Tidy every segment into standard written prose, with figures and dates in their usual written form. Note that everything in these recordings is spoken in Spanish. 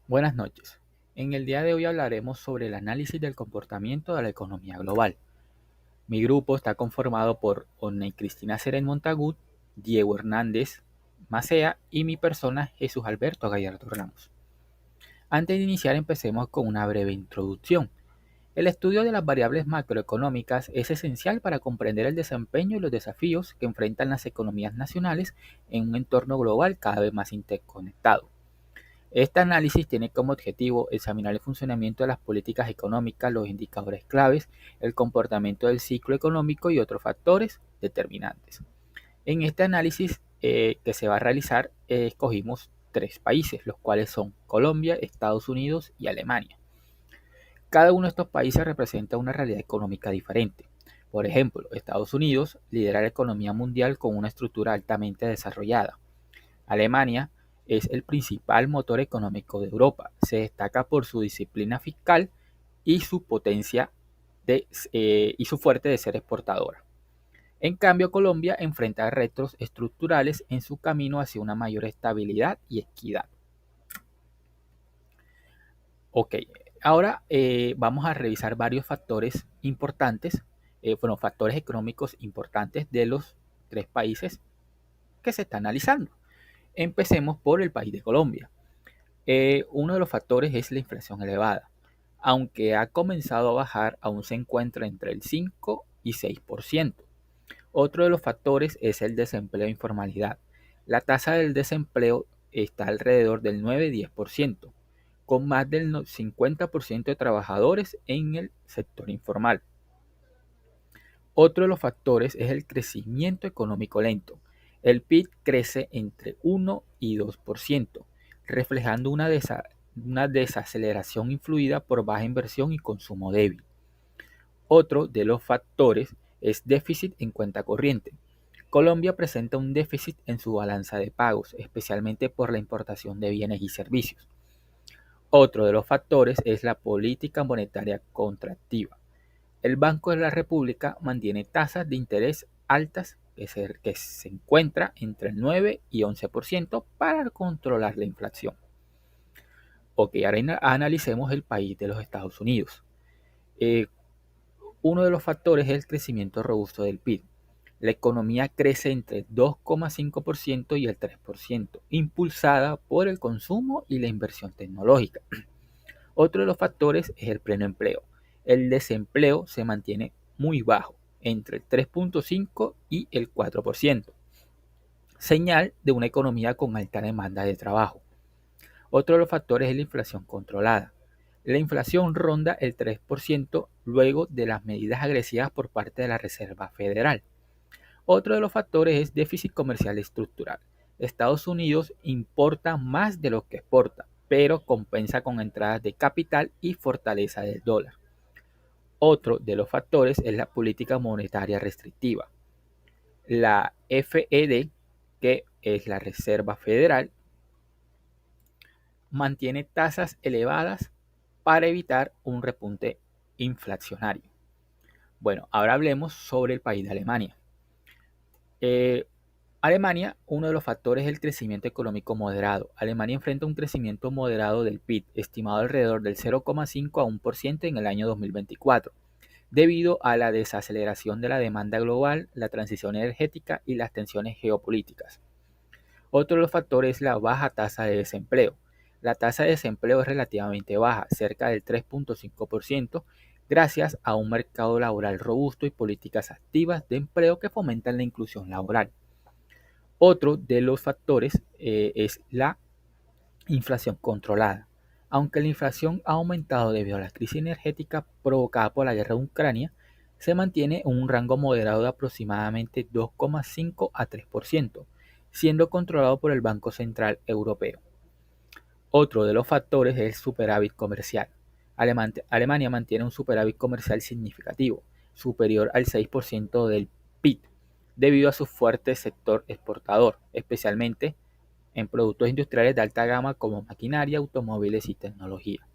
Buenas noches. En el día de hoy hablaremos sobre el análisis del comportamiento de la economía global. Mi grupo está conformado por Oney Cristina Seren Montagut, Diego Hernández Macea y mi persona Jesús Alberto Gallardo Ramos. Antes de iniciar empecemos con una breve introducción. El estudio de las variables macroeconómicas es esencial para comprender el desempeño y los desafíos que enfrentan las economías nacionales en un entorno global cada vez más interconectado. Este análisis tiene como objetivo examinar el funcionamiento de las políticas económicas, los indicadores claves, el comportamiento del ciclo económico y otros factores determinantes. En este análisis que se va a realizar, escogimos tres países, los cuales son Colombia, Estados Unidos y Alemania. Cada uno de estos países representa una realidad económica diferente. Por ejemplo, Estados Unidos lidera la economía mundial con una estructura altamente desarrollada. Alemania es el principal motor económico de Europa. Se destaca por su disciplina fiscal y su potencia y su fuerte de ser exportadora. En cambio, Colombia enfrenta retos estructurales en su camino hacia una mayor estabilidad y equidad. Ok, ahora vamos a revisar varios factores importantes, factores económicos importantes de los tres países que se está analizando. Empecemos por el país de Colombia. Uno de los factores es la inflación elevada. Aunque ha comenzado a bajar, aún se encuentra entre el 5 y 6%. Otro de los factores es el desempleo e informalidad. La tasa del desempleo está alrededor del 9-10%, con más del 50% de trabajadores en el sector informal. Otro de los factores es el crecimiento económico lento. El PIB crece entre 1 y 2%, reflejando una desaceleración influida por baja inversión y consumo débil. Otro de los factores es déficit en cuenta corriente. Colombia presenta un déficit en su balanza de pagos, especialmente por la importación de bienes y servicios. Otro de los factores es la política monetaria contractiva. El Banco de la República mantiene tasas de interés altas que se encuentra entre el 9 y 11% para controlar la inflación. Ok, ahora analicemos el país de los Estados Unidos. Eh, Uno de los factores es el crecimiento robusto del PIB. La economía crece entre el 2,5% y el 3%, impulsada por el consumo y la inversión tecnológica. Otro de los factores es el pleno empleo. El desempleo se mantiene muy bajo, entre el 3,5 y el 4%, señal de una economía con alta demanda de trabajo. Otro de los factores es la inflación controlada. La inflación ronda el 3% luego de las medidas agresivas por parte de la Reserva Federal. Otro de los factores es déficit comercial estructural. Estados Unidos importa más de lo que exporta, pero compensa con entradas de capital y fortaleza del dólar. Otro de los factores es la política monetaria restrictiva. La Fed, que es la Reserva Federal, mantiene tasas elevadas para evitar un repunte inflacionario. Bueno, ahora hablemos sobre el país de Alemania. Eh, Alemania, uno de los factores es el crecimiento económico moderado. Alemania enfrenta un crecimiento moderado del PIB, estimado alrededor del 0,5 a 1% en el año 2024, debido a la desaceleración de la demanda global, la transición energética y las tensiones geopolíticas. Otro de los factores es la baja tasa de desempleo. La tasa de desempleo es relativamente baja, cerca del 3,5%, gracias a un mercado laboral robusto y políticas activas de empleo que fomentan la inclusión laboral. Otro de los factores es la inflación controlada. Aunque la inflación ha aumentado debido a la crisis energética provocada por la guerra de Ucrania, se mantiene en un rango moderado de aproximadamente 2,5 a 3%, siendo controlado por el Banco Central Europeo. Otro de los factores es el superávit comercial. Alemania mantiene un superávit comercial significativo, superior al 6% del PIB, debido a su fuerte sector exportador, especialmente en productos industriales de alta gama como maquinaria, automóviles y tecnología.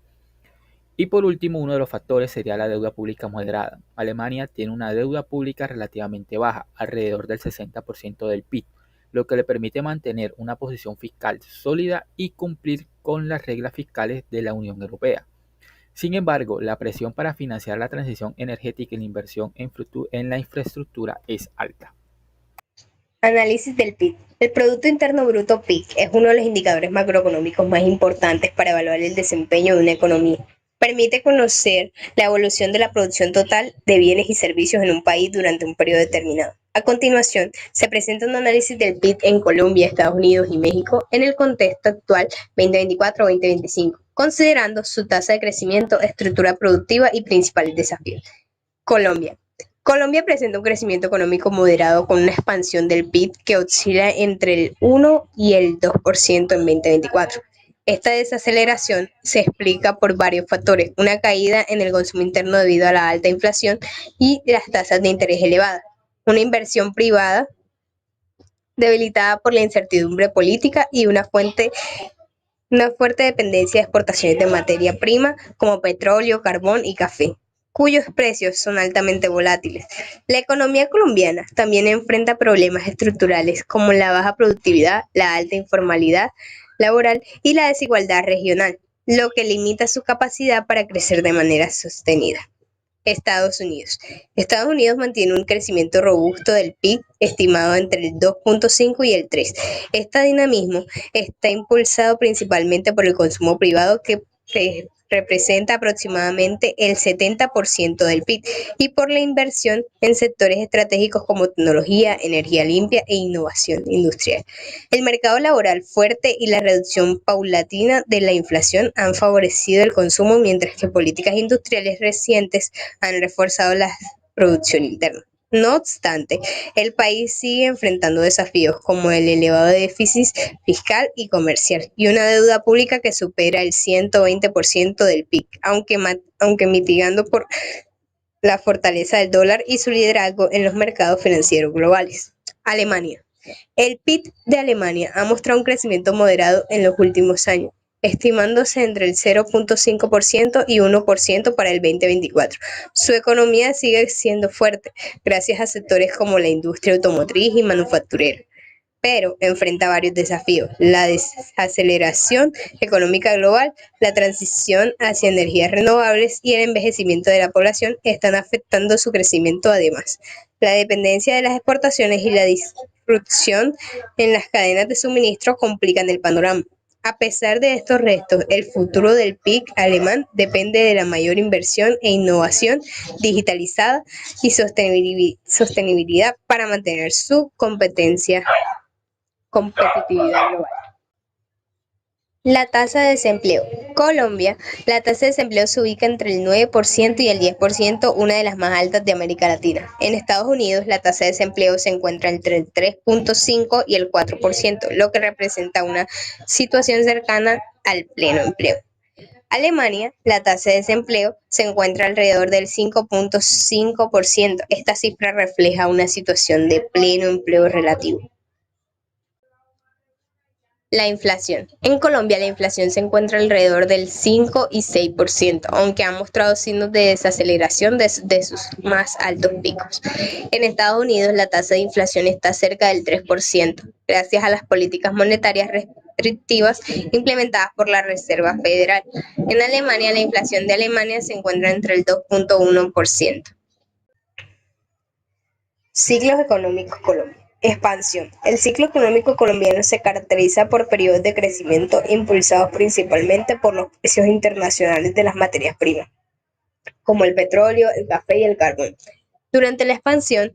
Y por último, uno de los factores sería la deuda pública moderada. Alemania tiene una deuda pública relativamente baja, alrededor del 60% del PIB, lo que le permite mantener una posición fiscal sólida y cumplir con las reglas fiscales de la Unión Europea. Sin embargo, la presión para financiar la transición energética y la inversión en la infraestructura es alta. Análisis del PIB. El Producto Interno Bruto (PIB) es uno de los indicadores macroeconómicos más importantes para evaluar el desempeño de una economía. Permite conocer la evolución de la producción total de bienes y servicios en un país durante un periodo determinado. A continuación, se presenta un análisis del PIB en Colombia, Estados Unidos y México en el contexto actual 2024-2025, considerando su tasa de crecimiento, estructura productiva y principales desafíos. Colombia. Colombia presenta un crecimiento económico moderado con una expansión del PIB que oscila entre el 1 y el 2% en 2024. Esta desaceleración se explica por varios factores: una caída en el consumo interno debido a la alta inflación y las tasas de interés elevadas, una inversión privada debilitada por la incertidumbre política y una fuerte dependencia de exportaciones de materia prima como petróleo, carbón y café, cuyos precios son altamente volátiles. La economía colombiana también enfrenta problemas estructurales como la baja productividad, la alta informalidad laboral y la desigualdad regional, lo que limita su capacidad para crecer de manera sostenida. Estados Unidos. Estados Unidos mantiene un crecimiento robusto del PIB estimado entre el 2.5 y el 3. Este dinamismo está impulsado principalmente por el consumo privado que representa aproximadamente el 70% del PIB y por la inversión en sectores estratégicos como tecnología, energía limpia e innovación industrial. El mercado laboral fuerte y la reducción paulatina de la inflación han favorecido el consumo, mientras que políticas industriales recientes han reforzado la producción interna. No obstante, el país sigue enfrentando desafíos como el elevado déficit fiscal y comercial y una deuda pública que supera el 120% del PIB, aunque mitigando por la fortaleza del dólar y su liderazgo en los mercados financieros globales. Alemania. El PIB de Alemania ha mostrado un crecimiento moderado en los últimos años, estimándose entre el 0.5% y 1% para el 2024. Su economía sigue siendo fuerte, gracias a sectores como la industria automotriz y manufacturera, pero enfrenta varios desafíos: la desaceleración económica global, la transición hacia energías renovables y el envejecimiento de la población están afectando su crecimiento. Además, la dependencia de las exportaciones y la disrupción en las cadenas de suministro complican el panorama. A pesar de estos retos, el futuro del PIB alemán depende de la mayor inversión e innovación digitalizada y sostenibilidad para mantener su competitividad global. La tasa de desempleo. Colombia, la tasa de desempleo se ubica entre el 9% y el 10%, una de las más altas de América Latina. En Estados Unidos, la tasa de desempleo se encuentra entre el 3.5 y el 4%, lo que representa una situación cercana al pleno empleo. Alemania, la tasa de desempleo se encuentra alrededor del 5.5%. Esta cifra refleja una situación de pleno empleo relativo. La inflación. En Colombia la inflación se encuentra alrededor del 5 y 6%, aunque ha mostrado signos de desaceleración de sus más altos picos. En Estados Unidos la tasa de inflación está cerca del 3%, gracias a las políticas monetarias restrictivas implementadas por la Reserva Federal. En Alemania la inflación de Alemania se encuentra entre el 2.1%. Ciclos económicos Colombia. Expansión. El ciclo económico colombiano se caracteriza por periodos de crecimiento impulsados principalmente por los precios internacionales de las materias primas, como el petróleo, el café y el carbón. Durante la expansión,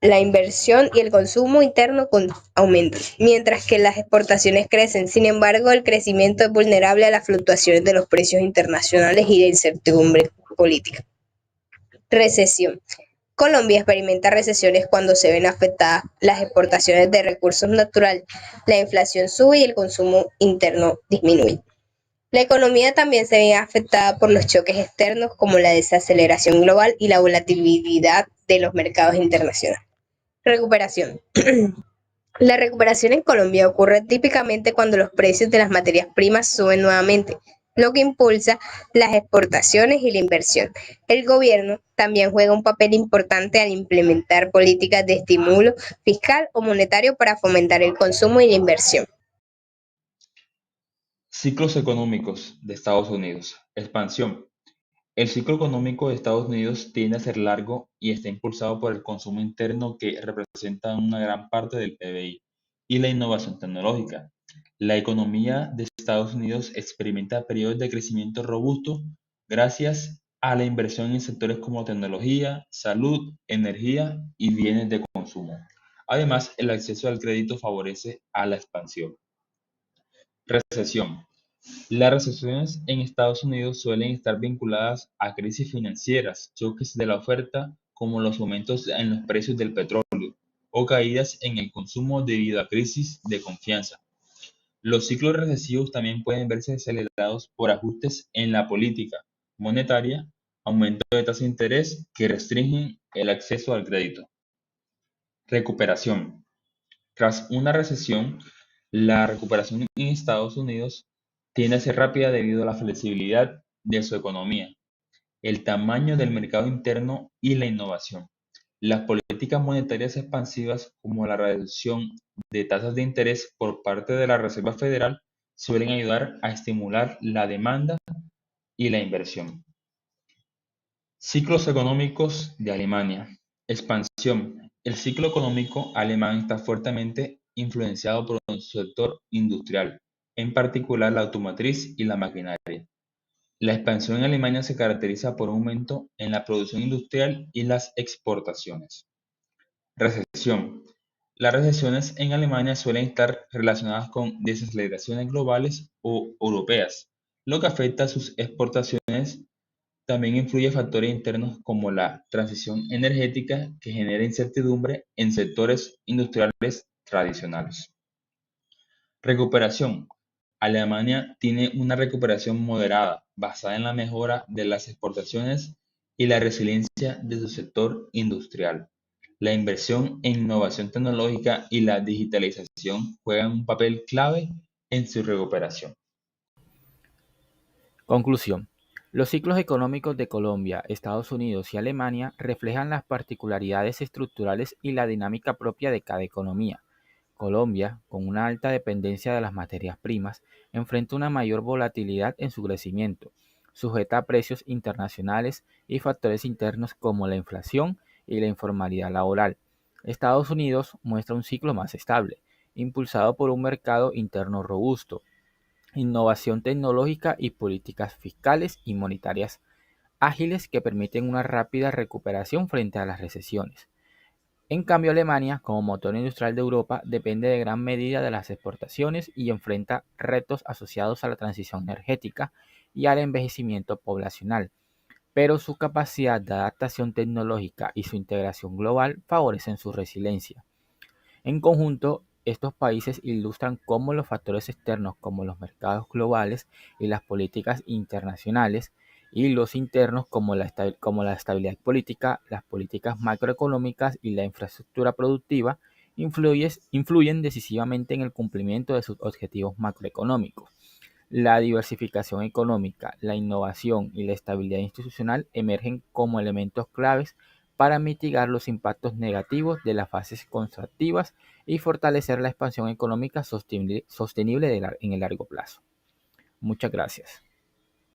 la inversión y el consumo interno aumentan, mientras que las exportaciones crecen. Sin embargo, el crecimiento es vulnerable a las fluctuaciones de los precios internacionales y la incertidumbre política. Recesión. Colombia experimenta recesiones cuando se ven afectadas las exportaciones de recursos naturales, la inflación sube y el consumo interno disminuye. La economía también se ve afectada por los choques externos como la desaceleración global y la volatilidad de los mercados internacionales. Recuperación. La recuperación en Colombia ocurre típicamente cuando los precios de las materias primas suben nuevamente, lo que impulsa las exportaciones y la inversión. El gobierno también juega un papel importante al implementar políticas de estímulo fiscal o monetario para fomentar el consumo y la inversión. Ciclos económicos de Estados Unidos. Expansión. El ciclo económico de Estados Unidos tiende a ser largo y está impulsado por el consumo interno que representa una gran parte del PBI y la innovación tecnológica. La economía de Estados Unidos experimenta periodos de crecimiento robusto gracias a la inversión en sectores como tecnología, salud, energía y bienes de consumo. Además, el acceso al crédito favorece a la expansión. Recesión. Las recesiones en Estados Unidos suelen estar vinculadas a crisis financieras, choques de la oferta, como los aumentos en los precios del petróleo, o caídas en el consumo debido a crisis de confianza. Los ciclos recesivos también pueden verse acelerados por ajustes en la política monetaria, aumento de tasas de interés que restringen el acceso al crédito. Recuperación. Tras una recesión, la recuperación en Estados Unidos tiende a ser rápida debido a la flexibilidad de su economía, el tamaño del mercado interno y la innovación. Las políticas monetarias expansivas, como la reducción de tasas de interés por parte de la Reserva Federal, suelen ayudar a estimular la demanda y la inversión. Ciclos económicos de Alemania. Expansión. El ciclo económico alemán está fuertemente influenciado por un sector industrial, en particular la automotriz y la maquinaria. La expansión en Alemania se caracteriza por un aumento en la producción industrial y las exportaciones. Recesión. Las recesiones en Alemania suelen estar relacionadas con desaceleraciones globales o europeas, lo que afecta a sus exportaciones. También influye factores internos como la transición energética que genera incertidumbre en sectores industriales tradicionales. Recuperación. Alemania tiene una recuperación moderada basada en la mejora de las exportaciones y la resiliencia de su sector industrial. La inversión en innovación tecnológica y la digitalización juegan un papel clave en su recuperación. Conclusión. Los ciclos económicos de Colombia, Estados Unidos y Alemania reflejan las particularidades estructurales y la dinámica propia de cada economía. Colombia, con una alta dependencia de las materias primas, enfrenta una mayor volatilidad en su crecimiento, sujeta a precios internacionales y factores internos como la inflación y la informalidad laboral. Estados Unidos muestra un ciclo más estable, impulsado por un mercado interno robusto, innovación tecnológica y políticas fiscales y monetarias ágiles que permiten una rápida recuperación frente a las recesiones. En cambio, Alemania, como motor industrial de Europa, depende de gran medida de las exportaciones y enfrenta retos asociados a la transición energética y al envejecimiento poblacional, pero su capacidad de adaptación tecnológica y su integración global favorecen su resiliencia. En conjunto, estos países ilustran cómo los factores externos como los mercados globales y las políticas internacionales y los internos como la estabilidad política, las políticas macroeconómicas y la infraestructura productiva influyen decisivamente en el cumplimiento de sus objetivos macroeconómicos. La diversificación económica, la innovación y la estabilidad institucional emergen como elementos claves para mitigar los impactos negativos de las fases contractivas y fortalecer la expansión económica sostenible en el largo plazo. Muchas gracias.